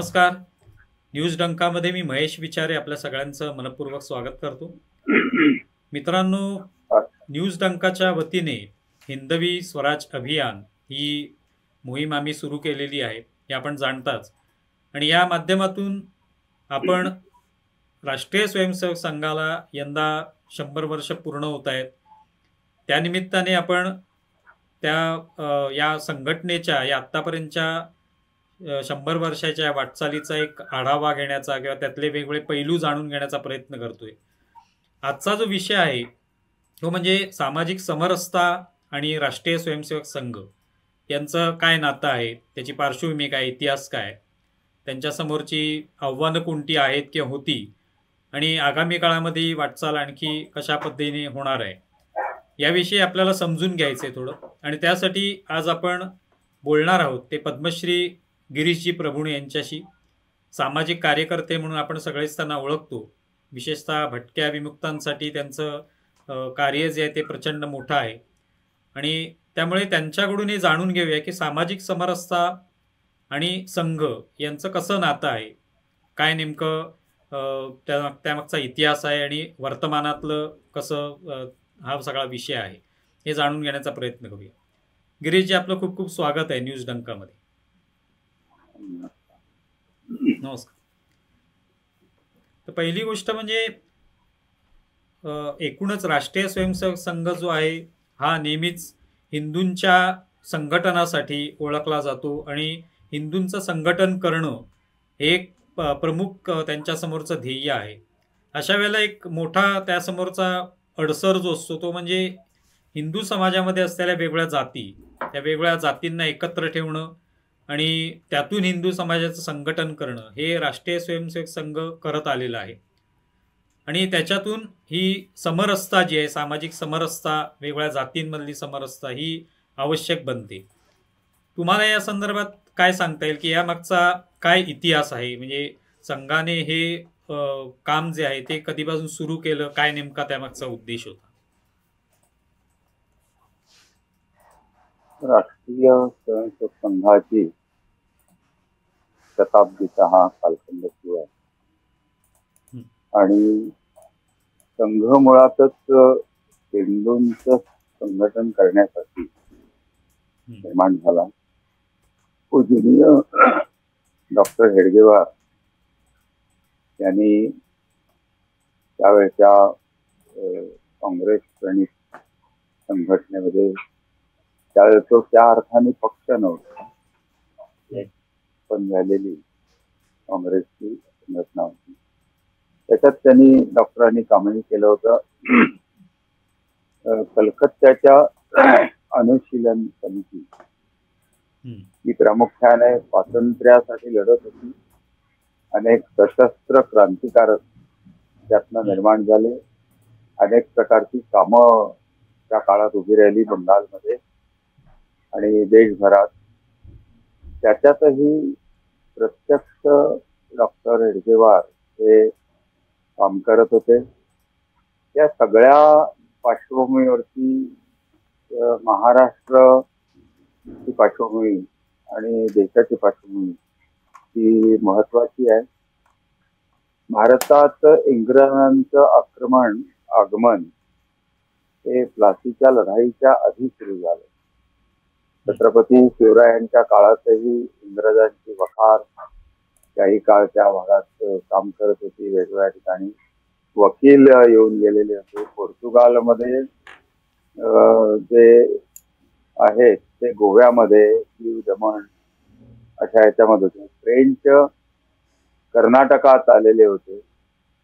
नमस्कार. न्यूज डंकामध्ये मी महेश विचारे आपल्या सगळ्यांचं मनपूर्वक स्वागत करतो. मित्रांनो, न्यूज डंकाच्या वतीने हिंदवी स्वराज अभियान ही मोहीम आम्ही सुरू केलेली आहे, हे आपण जाणताच. आणि या माध्यमातून आपण राष्ट्रीय स्वयंसेवक संघाला यंदा 100 वर्ष पूर्ण होत आहेत. त्यानिमित्ताने आपण या संघटनेच्या या आत्तापर्यंतच्या 100 वर्षाच्या वाटचालीचा एक आढावा घेण्याचा किंवा त्यातले वेगवेगळे पैलू जाणून घेण्याचा प्रयत्न करतोय. आजचा जो विषय आहे तो म्हणजे सामाजिक समरसता आणि राष्ट्रीय स्वयंसेवक संघ यांचं काय नातं आहे, त्याची पार्श्वभूमी काय, इतिहास काय, त्यांच्यासमोरची आव्हानं कोणती आहेत किंवा होती, आणि आगामी काळामध्ये वाटचाल आणखी कशा पद्धतीने होणार आहे याविषयी आपल्याला समजून घ्यायचं आहे थोडं. आणि त्यासाठी आज आपण बोलणार आहोत ते पद्मश्री गिरीशजी प्रभुणे यांच्याशी. सामाजिक कार्यकर्ते म्हणून आपण सगळेच त्यांना ओळखतो. विशेषतः भटक्या विमुक्तांसाठी त्यांचं कार्य जे आहे ते प्रचंड मोठं आहे. आणि त्यामुळे त्यांच्याकडून हे जाणून घेऊया की सामाजिक समरसता आणि संघ यांचं कसं नातं आहे, काय नेमकं त्यामागचा इतिहास आहे आणि वर्तमानातलं कसं हा सगळा विषय आहे हे जाणून घेण्याचा प्रयत्न करूया. गिरीशजी, आपलं खूप खूप स्वागत आहे न्यूज डंकामध्ये. नमस्कार. तर पहिली गोष्ट म्हणजे एकूणच राष्ट्रीय स्वयंसेवक संघ जो आहे हा नेहमीच हिंदूंच्या संघटनासाठी ओळखला जातो आणि हिंदूंचं संघटन करणं हे एक प्रमुख त्यांच्यासमोरचं ध्येय आहे. अशा वेळेला एक मोठा त्यासमोरचा अडसर जो असतो तो म्हणजे हिंदू समाजामध्ये असलेल्या वेगवेगळ्या जाती, त्या वेगवेगळ्या जातींना एकत्र ठेवणं आणि त्यातून हिंदू समाजाचं संघटन करणं हे राष्ट्रीय स्वयंसेवक संघ करत आलेला आहे. आणि त्याच्यातून ही समरसता जी आहे, सामाजिक समरसता, वेगवेगळ्या जातींमधली समरसता ही आवश्यक बनते. तुम्हाला या संदर्भात काय सांगता येईल की यामागचा काय इतिहास आहे, म्हणजे संघाने हे काम जे आहे ते कधीपासून सुरू केलं, काय नेमका त्यामागचा उद्देश होता? राष्ट्रीय स्वयंसेवक संघाची शताब्दीचा हा कालखंड सुरू आहे आणि संघ मुळातच हिंदूंचं संघटन करण्यासाठी निर्माण झाला. पूजनीय डॉक्टर हेडगेवार यांनी त्यावेळच्या काँग्रेस प्रणित संघटनेमध्ये, त्यावेळेस तो त्या अर्थाने पक्ष नव्हता, पण झालेली काँग्रेसची संघटना होती. त्याच्यात त्यांनी डॉक्टरांनी कामही केलं होतं. कलकत्त्याच्या अनुशीलन समिती ही प्रामुख्याने स्वातंत्र्यासाठी लढत होती. अनेक सशस्त्र क्रांतिकारक त्यातनं निर्माण झाले. अनेक प्रकारची कामं त्या काळात उभी राहिली बंगालमध्ये आणि देशभरात. त्याच्यातही प्रत्यक्ष डॉक्टर हेडगेवार हे काम करत होते. त्या सगळ्या पार्श्वभूमीवरती महाराष्ट्राची पार्श्वभूमी आणि देशाची पार्श्वभूमी ही महत्वाची आहे. भारतात इंग्रजांचं आगमन हे प्लासीच्या लढाईच्या आधी सुरू झालं. छत्रपती शिवरायांच्या काळातही इंग्रजांची वखार काही काळ त्या भागात काम करत होती. वेगवेगळ्या ठिकाणी वकील येऊन गेलेले होते. पोर्तुगालमध्ये जे आहेत ते गोव्यामध्ये, दीव दमण अशा याच्यामध्ये होते. फ्रेंच कर्नाटकात आलेले होते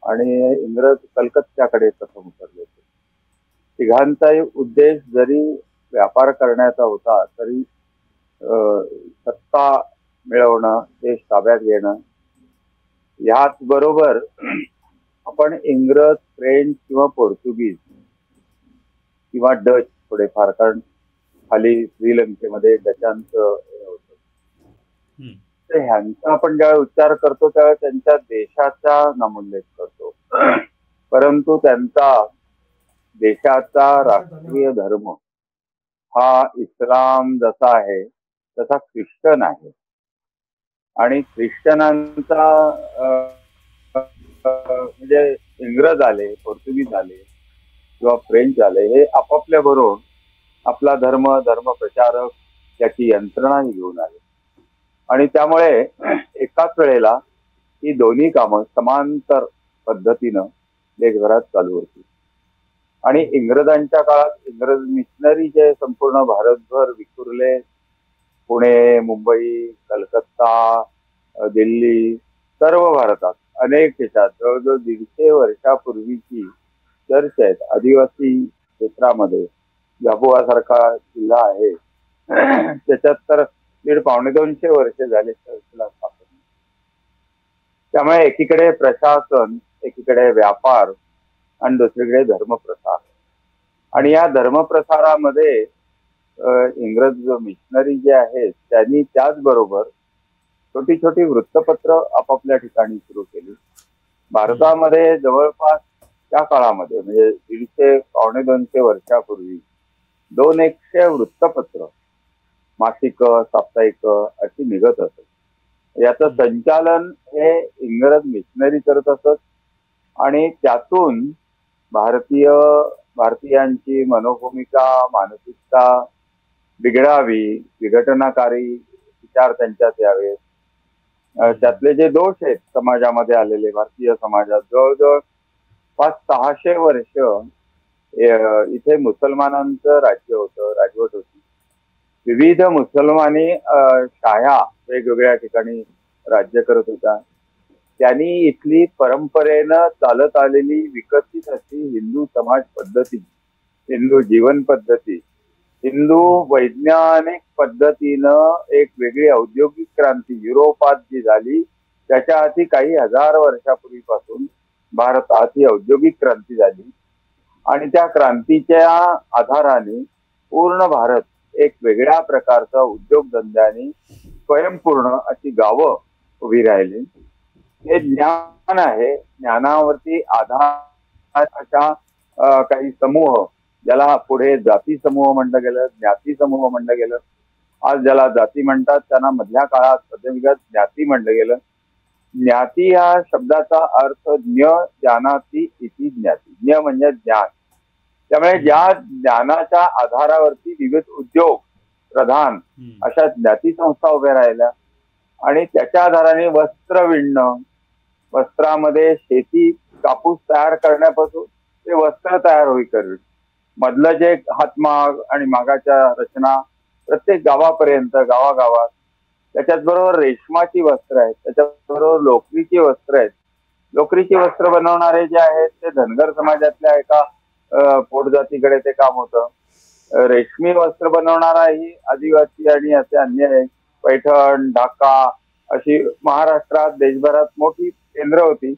आणि इंग्रज कलकत्त्याकडे प्रथम उतरले होते. तिघांचाही उद्देश जरी व्यापार करण्याचा होता तरी सत्ता मिळवणं, देश ताब्यात घेणं. याच बरोबर आपण इंग्रज, फ्रेंच किंवा पोर्तुगीज किंवा डच थोडेफार, कारण खाली श्रीलंकेमध्ये डचांचं हे होतं, तर ह्यांचा आपण ज्यावेळी उच्चार करतो त्यावेळेस त्यांच्या देशाचा नामोल्लेख करतो. परंतु त्यांचा देशाचा राष्ट्रीय धर्म हा इस्लाम जसा आहे तसा ख्रिश्चन आहे. आणि ख्रिश्चनांचा म्हणजे इंग्रज आले, पोर्तुगीज आले किंवा फ्रेंच आले, हे आपापल्या बरोबर आपला धर्म प्रचारक याची यंत्रणाही घेऊन आले. आणि त्यामुळे एकाच वेळेला ही दोन्ही कामं समांतर पद्धतीनं देशभरात चालू होती. आणि इंग्रजांच्या काळात इंग्रज मिशनरी जे संपूर्ण भारतभर विखुरले, पुणे, मुंबई, कलकत्ता, दिल्ली, सर्व भारतात अनेक देशात जवळजवळ 150 वर्षापूर्वीची चर्च आहेत. आदिवासी क्षेत्रामध्ये झाबुआ सारखा जिल्हा आहे त्याच्यात तर 150-200 वर्ष झाले चर्चला स्थापन. त्यामुळे एकीकडे प्रशासन, एकीकडे व्यापार आणि दुसरीकडे धर्मप्रसार. आणि या धर्मप्रसारामध्ये इंग्रज मिशनरी जे आहेत त्यांनी त्याचबरोबर छोटी छोटी वृत्तपत्र आपापल्या ठिकाणी सुरू केली. भारतामध्ये जवळपास त्या काळामध्ये म्हणजे 150-200 वर्षापूर्वी 200 वृत्तपत्र, मासिक, साप्ताहिक अशी निघत असत. याचं संचालन हे इंग्रज मिशनरी करत असत. आणि त्यातून भारतीयांची मनोभूमिका, मानसिकता बिघडावी, विघटनाकारी विचार त्यांच्यात यावे, त्यातले जे दोष आहेत समाजामध्ये आलेले, भारतीय समाजात जवळजवळ 500-600 वर्ष इथे मुसलमानांचं राज्य होतं, राजवट होती. विविध मुसलमानी शाह्या वेगवेगळ्या ठिकाणी राज्य करत होता. त्यांनी इथली परंपरेनं चालत आलेली विकसित अशी हिंदू समाज पद्धती, हिंदू जीवन पद्धती, हिंदू वैज्ञानिक पद्धतीनं एक वेगळी औद्योगिक क्रांती युरोपात जी झाली त्याच्या आधी काही हजार वर्षापूर्वीपासून भारतात ही औद्योगिक क्रांती झाली. आणि त्या क्रांतीच्या आधाराने पूर्ण भारत एक वेगळ्या प्रकारचा उद्योगधंद्याने स्वयंपूर्ण अशी गावं उभी राहिली. हे ज्ञान आहे. ज्ञानावरती आधार अशा काही समूह, ज्याला पुढे जाती समूह म्हटलं गेलं, ज्ञाती समूह म्हटलं गेलं, आज ज्याला जाती म्हणतात त्यांना मधल्या काळात मध्ययुगात ज्ञाती म्हटलं गेलं. ज्ञाती या शब्दाचा अर्थ ज्ञ ज्ञानाती इति ज्ञाती. ज्ञ म्हणजे ज्ञान. त्यामुळे ज्या ज्ञानाच्या आधारावरती विविध उद्योग प्रधान अशा ज्ञाती संस्था उभ्या राहिल्या. आणि त्याच्या आधाराने वस्त्र विणणं, वस्त्रामध्ये शेती, कापूस तयार करण्यापासून ते वस्त्र तयार होईपर्यंत मधलं जे हातमाग आणि मागाच्या रचना प्रत्येक गावापर्यंत, गावागावात, त्याच्याच बरोबर रेशमाची वस्त्र आहेत, त्याच्याबरोबर लोकरीची वस्त्र आहेत. लोकरीची वस्त्र बनवणारे जे आहेत ते धनगर समाजातल्या एका पोटजातीकडे ते काम होतं. रेशमी वस्त्र बनवणाराही आदिवासी आणि असे अन्य पैठण, ढाका अशी महाराष्ट्रात, देशभरात मोठी केंद्र होती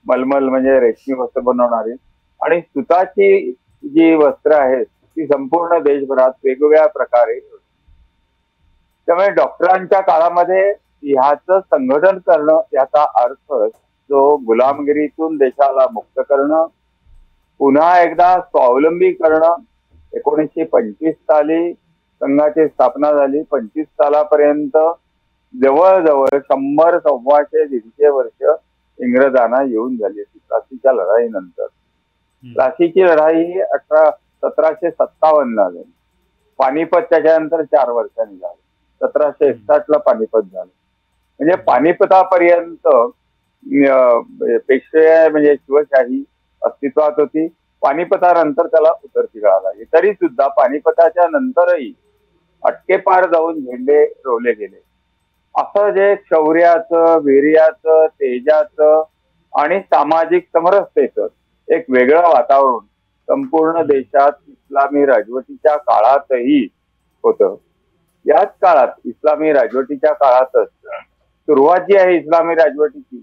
मलमल म्हणजे रेशमी वस्त्र बनवणारी. आणि सुताची जी वस्त्र आहेत ती संपूर्ण देशभरात वेगवेगळ्या प्रकारे. त्यामुळे डॉक्टरांच्या काळामध्ये ह्याचं संघटन करणं, याचा अर्थ जो गुलामगिरीतून देशाला मुक्त करणं, पुन्हा एकदा स्वावलंबी करणं. 1925 साली संघाची स्थापना झाली. 25 सालापर्यंत जवळजवळ 100, 125, 150 वर्ष इंग्रजांना येऊन झाली होती प्लासीच्या लढाईनंतर. प्लासीची लढाई 1757 झाली. पानिपत त्याच्यानंतर 4 वर्षांनी झाली. 1761 पानिपत झालं. म्हणजे पानिपतापर्यंत पेशवे म्हणजे शिवशाही अस्तित्वात होती. पानिपतानंतर त्याला उतरती आली. तरी सुद्धा पानिपताच्या नंतरही अटकेपार जाऊन झेंडे रोवले गेले. असं जे शौर्याचं, वीर्याचं, तेजाचं आणि सामाजिक समरसतेचं एक वेगळं वातावरण संपूर्ण देशात इस्लामी राजवटीच्या काळातही होतं. याच काळात, इस्लामी राजवटीच्या काळातच सुरुवात जी आहे इस्लामी राजवटीची,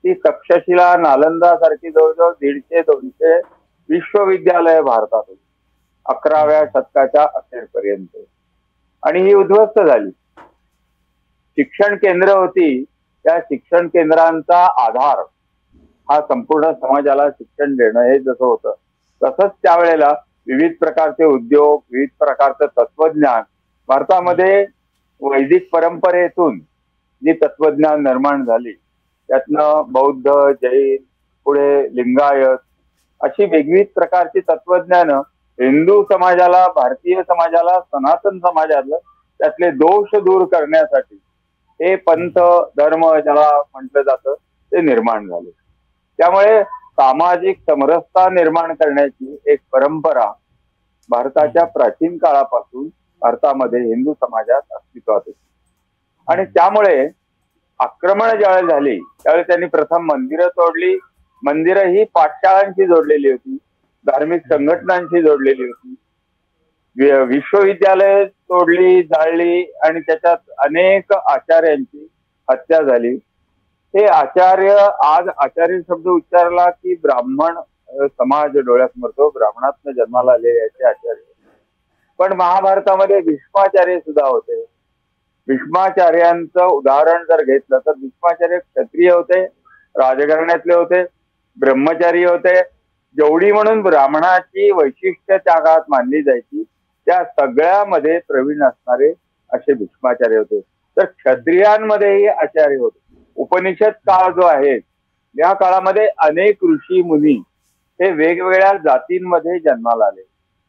ती तक्षशिला, नालंदा सारखी जवळजवळ 150-200 विश्वविद्यालय भारतात होती 11व्या शतकाच्या अखेरपर्यंत. आणि ही उद्ध्वस्त झाली. शिक्षण केंद्र होती. त्या शिक्षण केंद्रांचा आधार हा संपूर्ण समाजाला शिक्षण देणं हे जसं होतं, तसंच त्यावेळेला विविध प्रकारचे उद्योग, विविध प्रकारचं तत्वज्ञान भारतामध्ये वैदिक परंपरेतून जी तत्वज्ञान निर्माण झाली त्यातनं बौद्ध, जैन, पुढे लिंगायत अशी वेगवेगळी प्रकारची तत्वज्ञान हिंदू समाजाला, भारतीय समाजाला, सनातन समाजाला त्यातले दोष दूर करण्यासाठी हे पंथ धर्म ज्याला म्हटलं जातं ते निर्माण झाले. त्यामुळे सामाजिक समरसता निर्माण करण्याची एक परंपरा भारताच्या प्राचीन काळापासून भारतामध्ये हिंदू समाजात अस्तित्वात होती. आणि त्यामुळे आक्रमण ज्यावेळी झाली त्यावेळी त्यांनी प्रथम मंदिरं तोडली. मंदिरं ही पाठशाळांशी जोडलेली होती, धार्मिक संघटनांशी जोडलेली होती. विश्वविद्यालय तोडली, जाळली आणि त्याच्यात अनेक आचार्यांची हत्या झाली. हे आचार्य, आज आचार्य शब्द उच्चारला की ब्राह्मण समाज डोळ्यासमोर तो ब्राह्मणातनं जन्माला आलेले याचे आचार्य. पण महाभारतामध्ये भीष्माचार्य सुद्धा होते. भीष्माचार्यांचं उदाहरण जर घेतलं तर भीष्माचार्य क्षत्रिय होते, राजघराण्यातले होते, ब्रह्मचारी होते. जेवढी म्हणून ब्राह्मणाची वैशिष्ट्य त्या काळात मानली जायची त्या सगळ्यामध्ये प्रवीण असणारे असे भीष्माचार्य होते. तर क्षत्रियांमध्येही आचार्य होते. उपनिषद काळ जो आहे या काळामध्ये अनेक ऋषी मुनी हे वेगवेगळ्या जातींमध्ये जन्माला आले.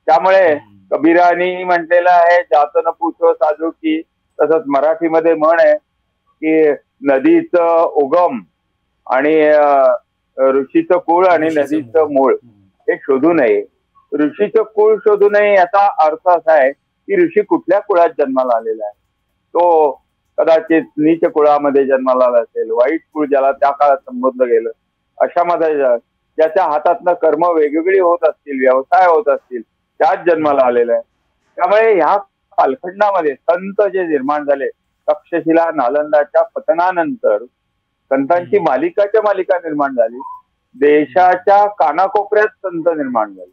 त्यामुळे कबीरानी म्हटलेलं आहे जात न पूछो साधू की. तसंच मराठीमध्ये म्हण आहे की नदीचं उगम आणि ऋषीचं कुळ आणि नदीचं मूळ हे शोधू नये. ऋषीचं कुळ शोधू नये याचा अर्थ असा आहे की ऋषी कुठल्या कुळात जन्माला आलेला आहे. तो कदाचित नीच कुळामध्ये जन्माला आला असेल, वाईट कुळ ज्याला त्या काळात संबोधलं गेलं अशामध्ये ज्याच्या हातातनं कर्म वेगवेगळी होत असतील, व्यवसाय होत असतील त्यात जन्माला आलेला आहे. त्यामुळे ह्या कालखंडामध्ये संत जे निर्माण झाले, तक्षशिला नालंदाच्या पतनानंतर संतांची मालिका निर्माण झाली. देशाच्या कानाकोपऱ्यात संत निर्माण झाले.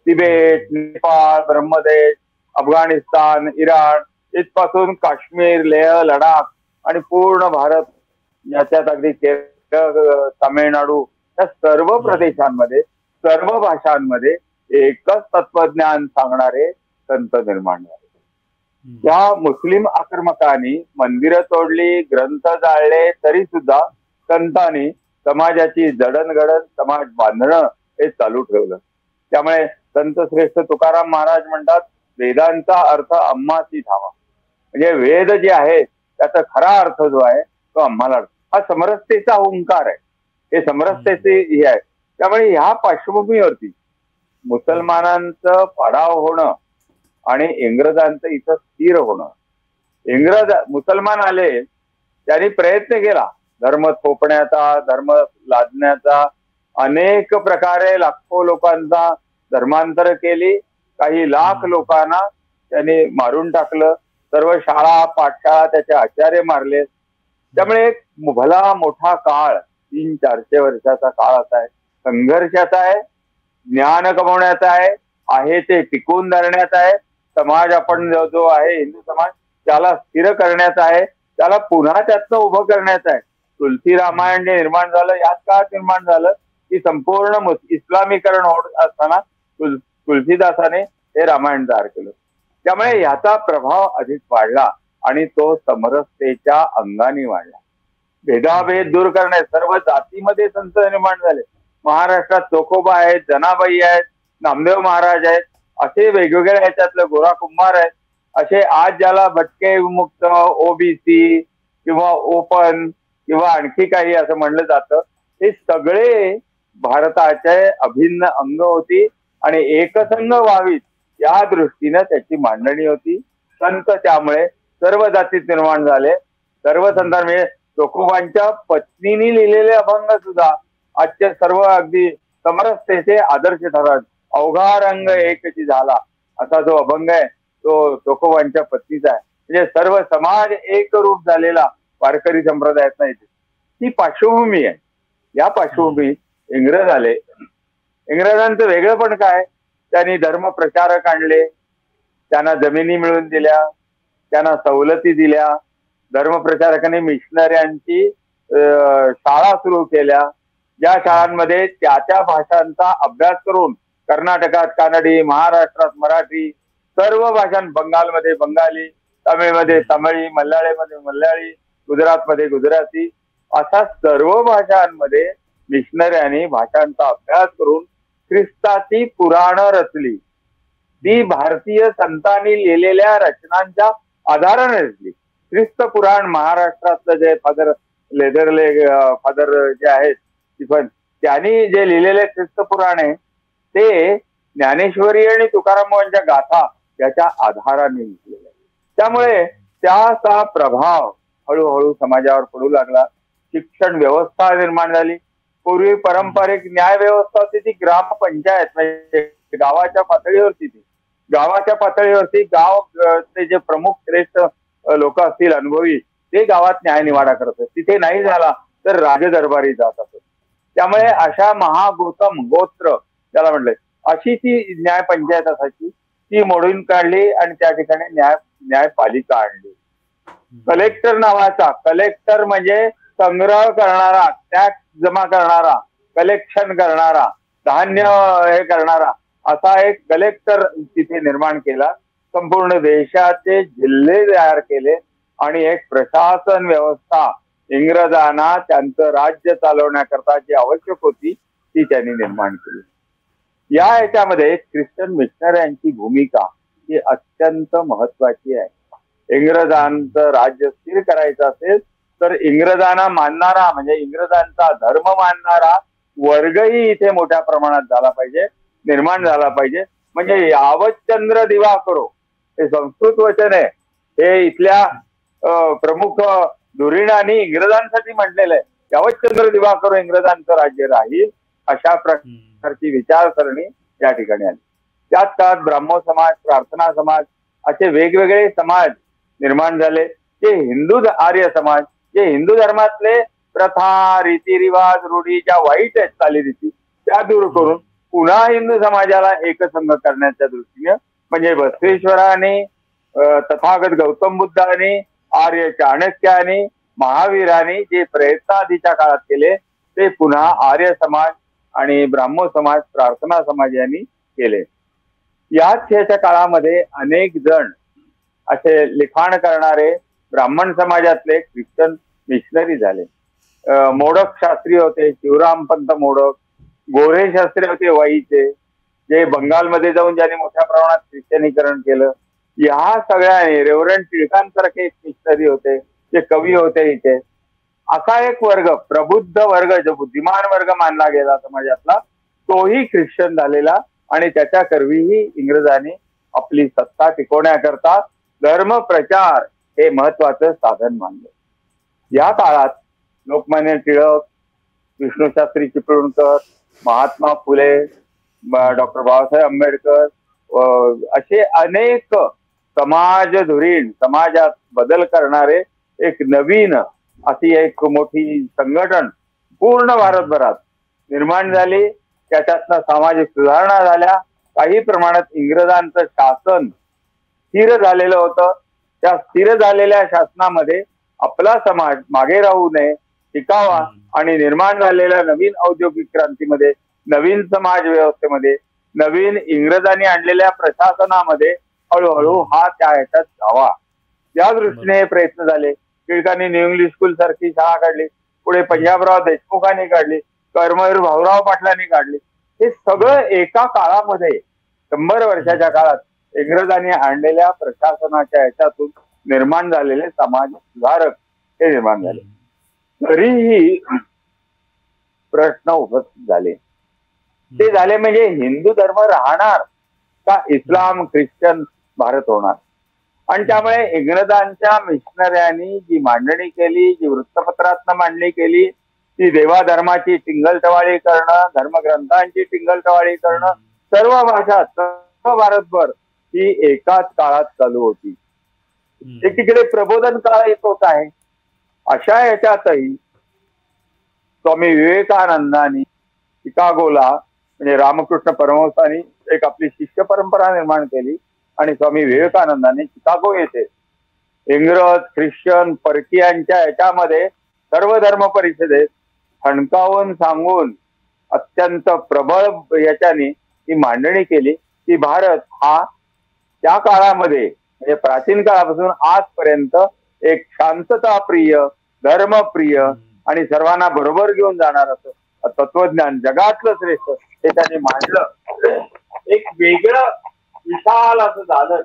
तिबेट, नेपाळ, ब्रह्मदेश, अफगाणिस्तान, इराण इथपासून काश्मीर, लेह, लडाख आणि पूर्ण भारत याच्यात अगदी केरळ, तामिळनाडू या सर्व प्रदेशांमध्ये सर्व भाषांमध्ये एकच तत्वज्ञान सांगणारे संत निर्माण झाले. त्या मुस्लिम आक्रमकांनी मंदिरं तोडली, ग्रंथ जाळले, तरी सुद्धा संतांनी समाजाची जडणघडण, समाज बांधणं हे चालू ठेवलं. त्यामुळे संत श्रेष्ठ तुकाराम महाराज म्हणतात वेदांचा अर्थ आम्हासी ठावा. म्हणजे वेद जे आहे त्याचा खरा अर्थ जो आहे तो आम्हाला, हा समरसतेचा ओंकार आहे, हे समरसतेचे हे आहे. त्यामुळे ह्या पार्श्वभूमीवरती मुसलमानांचं पाडाव होणं आणि इंग्रजांचं इथं स्थिर होणं. मुसलमान आले, त्यांनी प्रयत्न केला धर्म थोपण्याचा, धर्म लादण्याचा. अनेक प्रकारे लाखो लोकांचा धर्मांतर केली. काही लाख लोकांना त्यांनी मारून टाकलं. सर्व शाळा पाठशाळा त्याचे आचार्य मारले. त्यामुळे एक भला मोठा काळ 300-400 वर्षाचा काळ असा आहे, संघर्षाचा आहे, ज्ञान कमवण्याचा आहे ते टिकून धरण्याचा आहे. समाज आपण जो आहे हिंदू समाज त्याला स्थिर करण्याचा आहे, त्याला पुन्हा त्यातनं उभं करण्याचं आहे. तुलसी रामायण जे निर्माण झालं याच काळात निर्माण झालं की संपूर्ण इस्लामीकरण होत असताना तुलसीदासाने हे रामायण तयार केलं. त्यामुळे याचा प्रभाव अधिक वाढला आणि तो समरसतेच्या अंगाने वाढला. भेदाभेद दूर करणे, सर्व जातीमध्ये संत निर्माण झाले. महाराष्ट्रात चोखोबा आहेत, जनाबाई आहेत, नामदेव महाराज आहेत, असे वेगवेगळ्या ह्याच्यातले गोरा कुंभार आहेत. असे आज ज्याला भटके विमुक्त, ओबीसी किंवा ओपन किंवा आणखी काही असं म्हणलं जातं, हे सगळे भारताचे अभिन्न अंग होती आणि एकसंघ व्हावीत या दृष्टीनं त्याची मांडणी होती. संत त्यामुळे सर्व जातीत निर्माण झाले. सर्व संतांमध्ये चोखोबांच्या पत्नीने लिहिलेले अभंग सुद्धा आजचे सर्व अगदी समरसतेचे आदर्श ठरत. अवघा रंग एकची झाला असा जो अभंग आहे तो चोखोबांच्या पत्नीचा आहे. म्हणजे सर्व समाज एक रूप झालेला वारकरी संप्रदायात नाही. ही पार्श्वभूमी आहे. या पार्श्वभूमीत इंग्रज आले. इंग्रजांचं वेगळं पण काय, त्यांनी धर्म प्रचारक आणले, त्यांना जमिनी मिळवून दिल्या, त्यांना सवलती दिल्या. धर्मप्रचारकांनी मिशनऱ्यांची शाळा सुरू केल्या, ज्या शाळांमध्ये त्या भाषांचा अभ्यास करून कर्नाटकात कानडी, महाराष्ट्रात मराठी, सर्व भाषां, बंगालमध्ये बंगाली, तामिळमध्ये तामिळी, मल्याळीमध्ये मल्याळी, गुजरातमध्ये गुजराती, अशा सर्व भाषांमध्ये मिशनऱ्यांनी भाषांचा अभ्यास करून ख्रिस्ताची पुराणं रचली. ती भारतीय संतांनी लिहिलेल्या रचनांच्या आधाराने रचली. ख्रिस्त पुराण महाराष्ट्रातलं जे फादर लेदरले फादर जे आहेत स्टीफन, त्यांनी जे लिहिलेले ख्रिस्त पुराण आहे ते ज्ञानेश्वरी आणि तुकारामांच्या गाथा याच्या आधाराने लिहिलेले. त्यामुळे त्याचा प्रभाव हळूहळू समाजावर पडू लागला. शिक्षण व्यवस्था निर्माण झाली. पूर्वी पारंपरिक न्याय व्यवस्था होती ती ग्रामपंचायत म्हणजे गावाच्या पातळीवरती ती. गावाच्या पातळीवरती गाव ते जे प्रमुख श्रेष्ठ लोक असतील अनुभवी ते गावात न्याय निवाडा करत असत. तिथे नाही झाला तर राजदरबारी जात असत. त्यामुळे अशा महागौतम गोत्र त्याला म्हणले अशी ती न्याय पंचायत असायची. ती मोडून काढली आणि त्या ठिकाणी न्यायपालिका आणली. कलेक्टर नावाचा, कलेक्टर म्हणजे संग्रह करणारा, टॅक्स जमा करणारा, कलेक्शन करणारा, धान्य हे करणारा, असा एक कलेक्टर तिथे निर्माण केला. संपूर्ण देशाचे जिल्हे तयार केले आणि एक प्रशासन व्यवस्था इंग्रजांना त्यांचं राज्य चालवण्याकरता जी आवश्यक होती ती त्यांनी निर्माण केली. या ह्याच्यामध्ये ख्रिश्चन मिशनऱ्यांची भूमिका ही अत्यंत महत्वाची आहे. इंग्रजांचं राज्य स्थिर करायचं असेल तर इंग्रजांना मानणारा म्हणजे इंग्रजांचा धर्म मानणारा वर्गही इथे मोठ्या प्रमाणात झाला पाहिजे, निर्माण झाला पाहिजे. म्हणजे यावच्चंद्र दिवाकरो हे संस्कृत वचन आहे. हे इथल्या प्रमुख धुरीणांनी इंग्रजांसाठी म्हटलेलं आहे. यावच्चंद्र दिवाकरो इंग्रजांचं राज्य राहील अशा प्रकारची विचारसरणी या ठिकाणी आली. त्याच काळात ब्राह्मो समाज, प्रार्थना समाज असे वेगवेगळे समाज निर्माण झाले. जे हिंदू आर्य समाज, जे हिंदू धर्मातले प्रथा, रीतिरिवाज, रूढी ज्या वाईट आहेत चालीरीती त्या दूर करून पुन्हा हिंदू समाजाला एकसंघ करण्याच्या दृष्टीने म्हणजे बसवेश्वरांनी, तथागत गौतम बुद्धांनी, आर्य चाणक्यानी, महावीरांनी जे प्रयत्न आधीच्या काळात केले ते पुन्हा आर्य समाज आणि ब्राह्मो समाज, प्रार्थना समाज यांनी केले. याच्या काळामध्ये अनेक जण असे लिखाण करणारे ब्राह्मण समाजातले ख्रिश्चन मिशनरी झाले. मोडक शास्त्री होते, शिवरामपंत मोडक. गोरे शास्त्री होते वाईचे, जे बंगालमध्ये जाऊन ज्यांनी मोठ्या प्रमाणात ख्रिश्चनीकरण केलं. या सगळ्यांनी रेव्हरंड टिळकांसारखे एक मिशनरी होते, जे कवी होते इथे. असा एक वर्ग, प्रबुद्ध वर्ग, जो बुद्धिमान वर्ग मानला गेला समाजातला, तोही ख्रिश्चन झालेला आणि त्याच्या करवीही इंग्रजांनी आपली सत्ता टिकवण्याकरता धर्म प्रचार हे महत्वाचं साधन मानलं. या काळात लोकमान्य टिळक, विष्णूशास्त्री चिपळूणकर, महात्मा फुले, डॉक्टर बाबासाहेब आंबेडकर असे अनेक समाज धुरीण, समाजात बदल करणारे एक नवीन अशी एक मोठी संघटन पूर्ण भारतभरात निर्माण झाली. त्याच्यातनं सामाजिक सुधारणा झाल्या. काही प्रमाणात इंग्रजांचं शासन स्थिर झालेलं होतं. त्या स्थिर झालेल्या शासनामध्ये आपला समाज मागे राहू नये, टिकावा आणि निर्माण झालेल्या नवीन औद्योगिक क्रांतीमध्ये, नवीन समाज व्यवस्थेमध्ये, नवीन इंग्रजांनी आणलेल्या प्रशासनामध्ये हळूहळू हा त्या ह्याच्यात जावा या दृष्टीने प्रयत्न झाले. टिळकांनी न्यू इंग्लिश स्कूल सारखी शाळा काढली. पुढे पंजाबराव देशमुखांनी काढली, कर्मवीर भाऊराव पाटलांनी काढली. हे सगळं एका काळामध्ये 100 वर्षाच्या काळात इंग्रजांनी आणलेल्या प्रशासनाच्या ह्याच्यातून निर्माण झालेले समाज सुधारक हे निर्माण झाले. तरीही प्रश्न उपस्थित झाले. ते झाले म्हणजे हिंदू धर्म राहणार का इस्लाम ख्रिश्चन भारत होणार. आणि त्यामुळे इंग्रजांच्या मिशनऱ्यांनी जी मांडणी केली, जी वृत्तपत्रातनं मांडणी केली, ती देवाधर्माची टिंगलटवाळी करणं, धर्मग्रंथांची टिंगलटवाळी करणं, सर्व भाषात सर्व भारतभर ही एकाच काळात चालू होती. एकीकडे प्रबोधन काळ एक होत आहे. अशा याच्यातही स्वामी विवेकानंदांनी शिकागोला म्हणजे रामकृष्ण परमहंसांनी एक आपली शिष्य परंपरा निर्माण केली आणि स्वामी विवेकानंदांनी शिकागो येथे इंग्रज, ख्रिश्चन, परकीयांच्या याच्यामध्ये सर्व धर्म परिषदेत ठणकावून सांगून अत्यंत प्रबळ याच्याने ही मांडणी केली की भारत हा त्या काळामध्ये म्हणजे प्राचीन काळापासून आजपर्यंत एक शांतता प्रिय, धर्मप्रिय आणि सर्वांना बरोबर घेऊन जाणार असं तत्वज्ञान जगातलं श्रेष्ठ हे त्यांनी मांडलं. एक वेगळं विशाल असं झालं,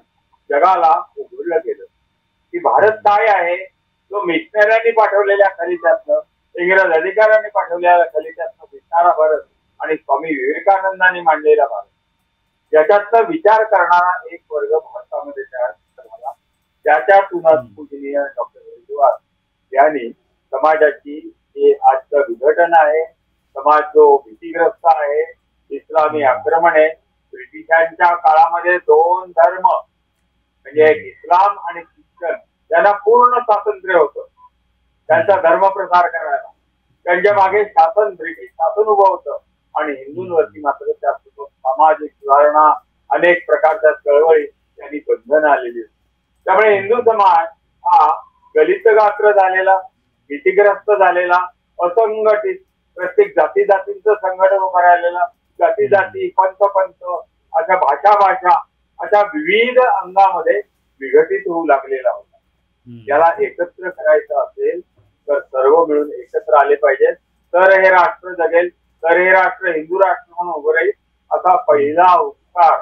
जगाला उघडलं गेलं की भारत काय आहे. तो मिशनऱ्यांनी पाठवलेल्या खलित्यातलं, इंग्रज अधिकाऱ्यांनी पाठवलेल्या खलित्यातलं दिसणारा भारत आणि स्वामी विवेकानंदांनी मांडलेला भारत, याच्यातला विचार करणारा एक वर्ग भारतामध्ये तयार झाला. त्याच्यातूनच पूजनीय डॉक्टर हरिद्वार यांनी समाजाची जे आजचं विघटन आहे, समाज जो भीतीग्रस्त आहे, इस्लामी आक्रमण आहे. ब्रिटिशांच्या काळामध्ये 2 धर्म म्हणजे इस्लाम आणि ख्रिश्चन यांना पूर्ण स्वातंत्र्य होतं त्यांचा धर्म प्रसार करायला. त्यांच्या मागे शासन, ब्रिटिश शासन उभं होतं आणि हिंदूंवरती मात्र त्यासोबत सामाजिक सुधारणा, अनेक प्रकारच्या चळवळी यांनी बंधन आलेली होती. त्यामुळे हिंदू समाज हा गलितगात्र झालेला, भीतीग्रस्त झालेला, असंघटित, प्रत्येक जाती जातींचं संघटन उभं राहिलेला, जाती जाती, पंथ पंथ, अशा भाषा अशा विविध अंगामध्ये विघटित होऊ लागलेला होता. याला एकत्र करायचं असेल तर सर्व मिळून एकत्र आले पाहिजेत, तर हे राष्ट्र जगेल, तर हे राष्ट्र हिंदू राष्ट्र म्हणून उभं राहील, असा पहिला उपकार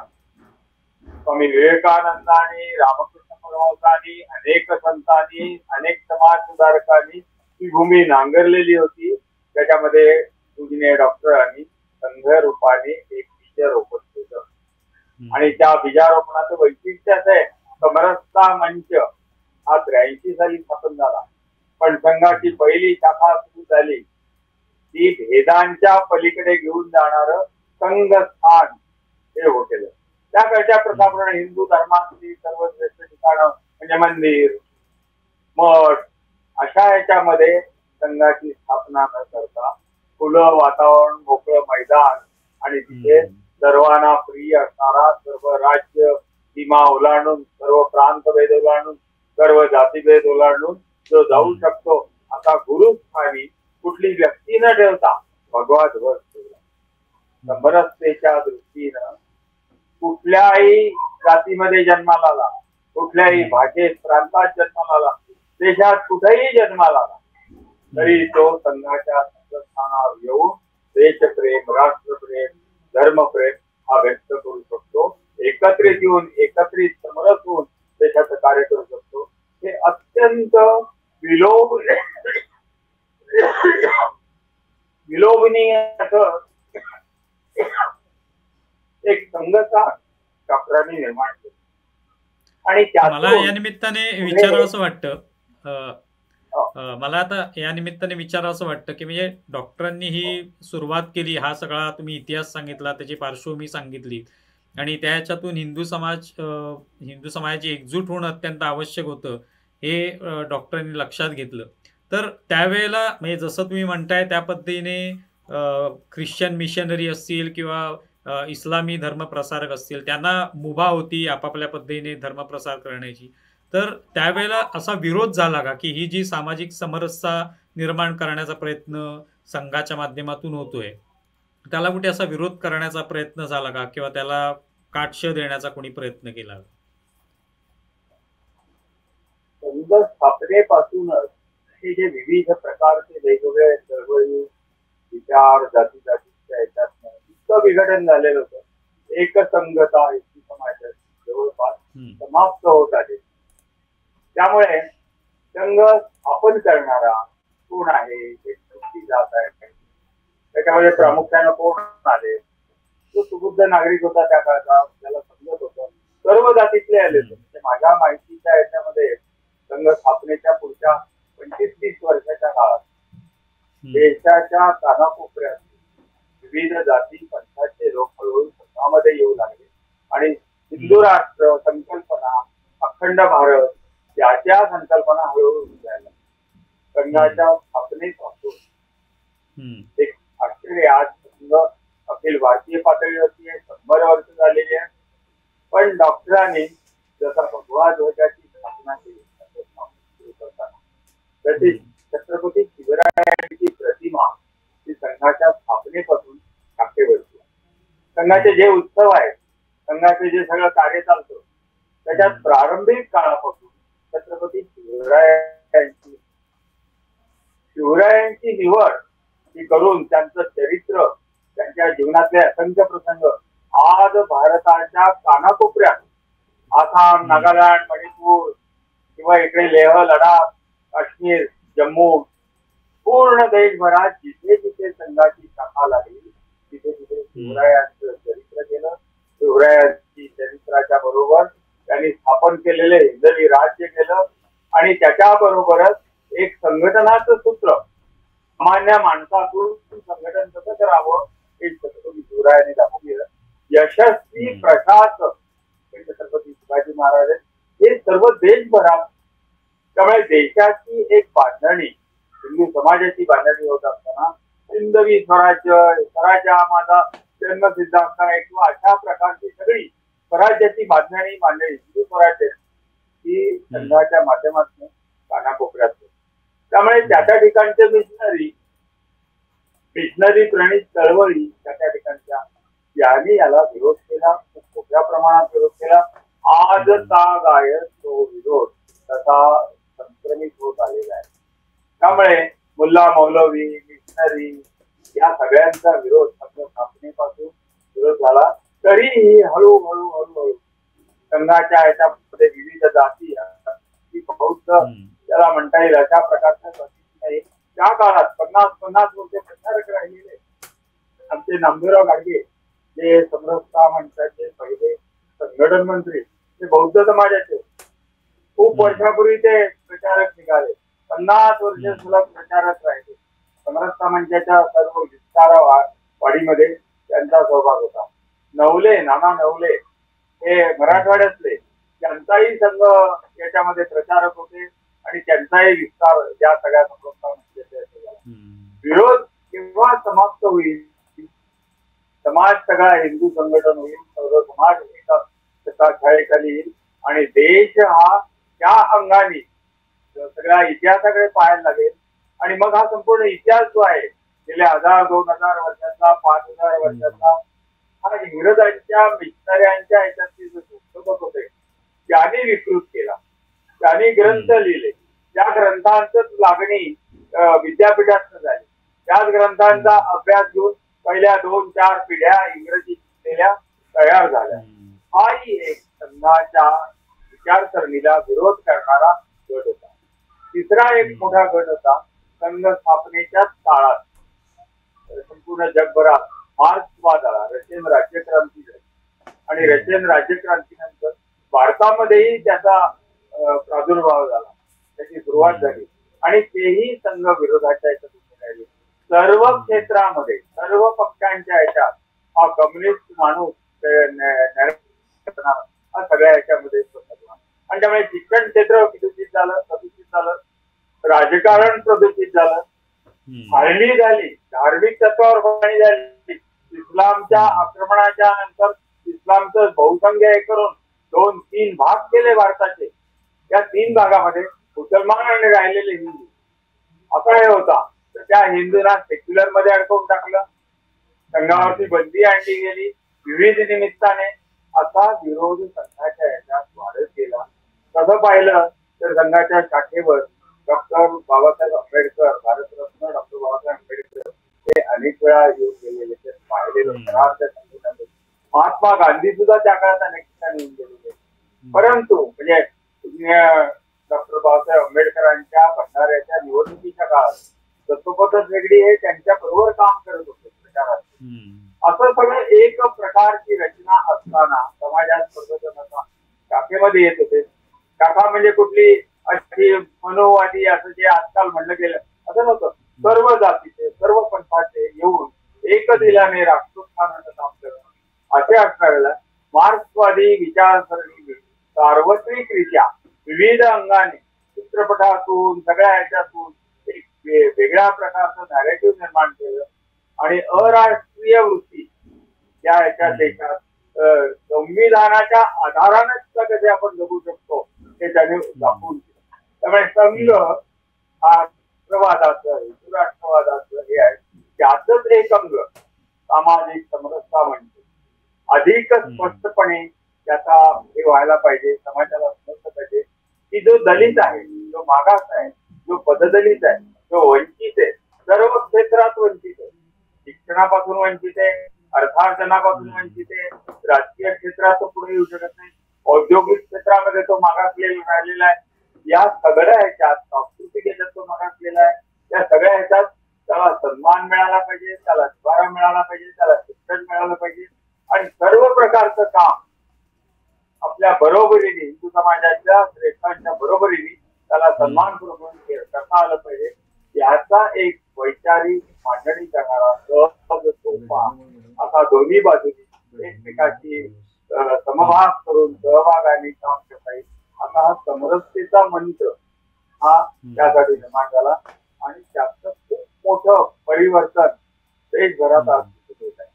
स्वामी विवेकानंदांनी, रामकृष्ण परमहंसांनी, अनेक संतांनी, अनेक समाज सुधारकांनी ही भूमी नांगरलेली होती. त्याच्यामध्ये पूजनीय डॉक्टरांनी संघ रूपाने एक बीज रोपण केलं आणि त्या बीजारोपणाचं वैशिष्ट्य असं आहे, समरसता मंच हा 83 साली स्थापन झाला, पण संघाची पहिली शाखा सुरू झाली ती भेदांच्या पलीकडे घेऊन जाणार संघस्थान हे हो केलं. त्याकडच्या प्रथाप्रमाणे हिंदू धर्मातली सर्वश्रेष्ठ ठिकाणं म्हणजे मंदिर, मठ अशा याच्यामध्ये संघाची स्थापना न करता खुलं वातावरण, मोकळं मैदान आणि तिथे सर्वांना प्रिय असणारा, सर्व राज्य सीमा ओलांडून, सर्व प्रांतभेद ओलांडून, सर्व जातीभेद ओलांडून जो जाऊ शकतो असा गुरुस्थानी कुठली व्यक्ती न ठेवता भगवा ध्वज ठेवला. समरसतेच्या दृष्टीनं कुठल्याही जातीमध्ये जन्माला आला, कुठल्याही भाषेत, प्रांतात जन्माला आला, देशात कुठेही जन्माला आला तरी तो संघाच्या संस्थानावर येऊन देशप्रेम, राष्ट्रप्रेम, धर्मप्रेम हा व्यक्त करू शकतो. एकत्रित येऊन, एकत्रित समरस होऊन देशाचं कार्य करू शकतो. हे अत्यंत विलोभनीय असं एक संघचा डॉक्टरांनी निर्माण केला. आणि मला या निमित्ताने विचारावं असं वाटतं, मला आता या निमित्ताने विचारावं असं वाटतं की म्हणजे डॉक्टरांनी ही सुरुवात केली, हा सगळा तुम्ही इतिहास सांगितला, त्याची पार्श्वभूमी सांगितली आणि त्याच्यातून हिंदू समाजाची एकजूट होणं अत्यंत आवश्यक होतं हे डॉक्टरांनी लक्षात घेतलं. तर त्यावेळेला म्हणजे जसं तुम्ही म्हणताय त्या पद्धतीने ख्रिश्चन मिशनरी असतील किंवा इस्लामी धर्मप्रसारक असतील, त्यांना मुभा होती आपापल्या पद्धतीने धर्मप्रसार करण्याची. तर त्यावेळेला असा विरोध झाला का की ही जी सामाजिक समरसता निर्माण करण्याचा प्रयत्न संघाच्या माध्यमातून होतोय, त्याला कुठे असा विरोध करण्याचा प्रयत्न झाला का किंवा त्याला काटश देण्याचा कोणी प्रयत्न केला? संघ स्थापनेपासूनच हे जे विविध प्रकारचे वेगवेगळे चळवळी, विचार, जाती जातीच्या याच्यात इतकं विघटन झालेलं होतं. एकसंघता हिंदू समाजाची जवळपास समाप्त होत आली. त्यामुळे संघ स्थापन करणारा कोण आहे, हे नक्की जात आहे. त्याच्यामध्ये प्रामुख्यानं कोण आले, तो सुबुद्ध नागरिक होता त्या काळचा, त्याला समजत होतं. सर्व जातीतले आले होते. म्हणजे माझ्या माहितीच्या याच्यामध्ये संघ स्थापनेच्या पुढच्या 25-30 वर्षाच्या काळात देशाच्या कानाकोपऱ्यात विविध जाती पंथाचे लोक हळूहळू संघामध्ये येऊ लागले आणि हिंदू राष्ट्र संकल्पना, अखंड भारत याच्या संकल्पना हळूहळू जायला संघाच्या स्थापनेपासून एक आश्चर्य. आज संघ अखिल भारतीय पातळीवरती 100 वर्ष झालेली आहे. पण डॉक्टरांनी जसा भगवा ध्वजाची स्थापना केली तशी छत्रपती शिवरायांची प्रतिमा ही संघाच्या स्थापनेपासून टाकेवरती. संघाचे जे उत्सव आहेत, संघाचे जे सगळं कार्य चालतं त्याच्यात प्रारंभिक काळापासून छत्रपती शिवराय जीवनातले असंख्य प्रसंग आज भारताच्या कानाकोपऱ्यात आसाम, नागालँड, मणिपूर किंवा इकडे लेह, लडाख, काश्मीर, जम्मू, पूर्ण देशभरात जिथे जिथे संघाची शाखा लागली तिथे तिथे शिवरायांचं चरित्र केलं. शिवरायांची चरित्राच्या बरोबर त्यांनी स्थापन केलेले हिंदवी राज्य केलं आणि त्याच्याबरोबरच एक संघटनाचं सूत्र सामान्य माणसातून संघटन कसं करावं हे छत्रपती शिवरायांनी दाखवून दिलं. यशस्वी प्रशासक छत्रपती शिवाजी महाराज हे सर्व देशभरात. त्यामुळे देशाची एक बांधणी, हिंदू समाजाची बांधणी होत असताना हिंदवी स्वराज्य हा माझा जन्मसिद्ध हक्क आहे किंवा अशा प्रकारची सगळी स्वराज्याची बांधणी हिंदू स्वराज्य ही संघाच्या माध्यमातून कानाकोपऱ्यात. त्यामुळे त्या त्या ठिकाणचे मिशनरी प्रणित चळवळी त्या ठिकाणच्या यांनी याला विरोध केला, खूप मोठ्या प्रमाणात विरोध केला. आजचा गायक तो विरोध तसा संक्रमित होत आलेला आहे. त्यामुळे मुल्ला मौलवी, मिशनरी या सगळ्यांचा विरोध स्थापनेपासून विरोध झाला. तरीही हळूहळू संघाच्या याच्यामध्ये विविध जाती बौद्ध त्याला म्हणता येईल अशा प्रकारच्या जाती त्या काळात 50 वर्षे प्रचारक राहिलेले आमचे नामदेवराव गाडगे जे समरसता मंचाचे पहिले संघटन मंत्री, ते बौद्ध समाजाचे खूप वर्षापूर्वी ते प्रचारक निघाले. 50 वर्ष सुलभ प्रचारक राहिले. समरसता मंचाच्या सर्व विस्तार वाढीमध्ये त्यांचा सहभाग होता. नाना नवले हे मराठवाड्यातले, त्यांचाही संघ याच्यामध्ये प्रचारक होते आणि त्यांचाही विस्तार या सगळ्या समरसता मंचाच्या झाला. विरोध केव्हा समाप्त होईल? समाज सगळा हिंदू संघटन होईल, सर्व समाज एका छायेखाली येईल आणि देश हा त्या अंगाने सगळ्या इतिहासाकडे पाहायला लागेल. आणि मग हा संपूर्ण इतिहास जो आहे गेल्या 1000-2000 वर्षाचा, 5000 वर्षाचा, हा इंग्रजांच्या मिशनऱ्यांच्या ह्याच्यातले जे संशोधक होते त्यांनी विकृत केला. त्यांनी ग्रंथ लिहिले. त्या ग्रंथांच लागणी विद्यापीठात झाली. त्याच ग्रंथांचा अभ्यास घेऊन पहिल्या 2-4 पिढ्या इंग्रजी शिकलेल्या तयार झाल्या. हाही एक संघाच्या विचारसरणीला विरोध करणारा गट होता. तिसरा एक मोठा गट होता संघ स्थापनेच्या काळात संपूर्ण जगभरात मार्क्सवाद आला, रशियन राज्यक्रांती झाली आणि रशियन राज्यक्रांतीनंतर भारतामध्येही त्याचा प्रादुर्भाव झाला, त्याची सुरुवात झाली आणि तेही संघ विरोधाच्या याच्यात राहिले. सर्व क्षेत्रामध्ये सर्व पक्षांच्या याच्यात हा कम्युनिस्ट माणूस हा सगळ्या याच्यामध्ये आणि त्यामुळे शिक्षण क्षेत्र प्रदूषित झालं, राजकारण प्रदूषित झालं, फाळणी झाली, धार्मिक तत्वावर फाळणी झाली. इस्लामच्या आक्रमणाच्या नंतर इस्लामचं बहुसंख्य हे करून 2-3 भाग केले भारताचे. या 3 भागामध्ये मुसलमान आणि राहिलेले हिंदू असा हे होता. तर त्या हिंदूंना सेक्युलर मध्ये अडकवून टाकलं, संघावरती बंदी आणली गेली. विविध निमित्ताने असा विरोध संघाच्या याच्यात वाढत गेला. तसं पाहिलं तर संघाच्या शाखेवर डॉक्टर बाबासाहेब आंबेडकर, भारतरत्न डॉक्टर बाबासाहेब आंबेडकर हे अनेक वेळा येऊन गेलेले, ते पाहिलेलं संघटनेत. महात्मा गांधी सुद्धा त्या काळात अनेक ठिकाणी येऊन गेलेले. परंतु म्हणजे डॉक्टर बाबासाहेब आंबेडकरांच्या भंडाऱ्याच्या निवडणुकीच्या काळात तत्वपद्धत वेगळी हे त्यांच्या बरोबर काम करत होते प्रचारात. असं सगळं एक प्रकारची रचना असताना समाजात प्रबोधनाचा शाखेमध्ये येत होते. शाखा म्हणजे कुठली अशी मनोवादी असं जे आजकाल म्हणलं गेलं असं नव्हतं. सर्व जातीचे सर्व पंथाचे येऊन एक दिलाने राष्ट्रोत्थानाचं काम करणं असे असणाऱ्याला मार्क्सवादी विचारसरणी सार्वत्रिकरित्या विविध अंगाने चित्रपटातून सगळ्या ह्याच्यातून एक वेगळ्या प्रकारचं नॅरेटिव्ह निर्माण केलं आणि अराष्ट्रीय वृत्ती त्या ह्याच्या देशात संविधानाच्या आधारानेच कसे आपण जगू शकतो हे त्याने दाखवून दिलं. त्यामुळे संघ हा राष्ट्रवादाचं हिंदू राष्ट्रवादाचं हे आहे, त्याचंच एक अंग सामाजिक समरसता म्हणते. अधिक स्पष्टपणे त्याचा हे व्हायला पाहिजे, समाजाला समजलं पाहिजे की जो दलित आहे, जो मागास आहे, जो पददलित आहे, जो वंचित आहे, सर्व क्षेत्रात वंचित आहे, शिक्षणापासून वंचित आहे, अर्थार्जनापासून वंचित आहे, राजकीय क्षेत्रात तो पुढे येऊ शकत नाही, औद्योगिक क्षेत्रामध्ये तो मागासलेला राहिलेला आहे. या सगळ्या ह्याच्यात सांस्कृतिक ह्याच्यात तो मागासलेला आहे. या सगळ्या ह्याच्यात त्याला सन्मान मिळाला पाहिजे, त्याला निवारा मिळाला पाहिजे, त्याला शिक्षण मिळालं पाहिजे आणि सर्व प्रकारचं काम आपल्या बरोबरीने हिंदू समाजाच्या श्रेष्ठांच्या बरोबरीने त्याला सन्मानपूर्वक करता आलं पाहिजे. याचा एक वैचारिक मांडणी करणारा सहज सोपा असा दोन्ही बाजूनी एकमेकाची समभाग करून सहभागाने काम करता येईल असा हा समरसतेचा मंत्र हा त्यासाठी निर्माण झाला आणि त्याचं खूप मोठं परिवर्तन देशभरात आज होत आहे.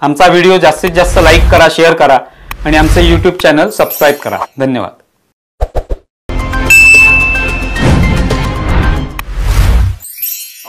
आमचा व्हिडिओ जास्तीत जास्त लाईक करा, शेअर करा आणि आमचे YouTube चॅनल सबस्क्राईब करा. धन्यवाद.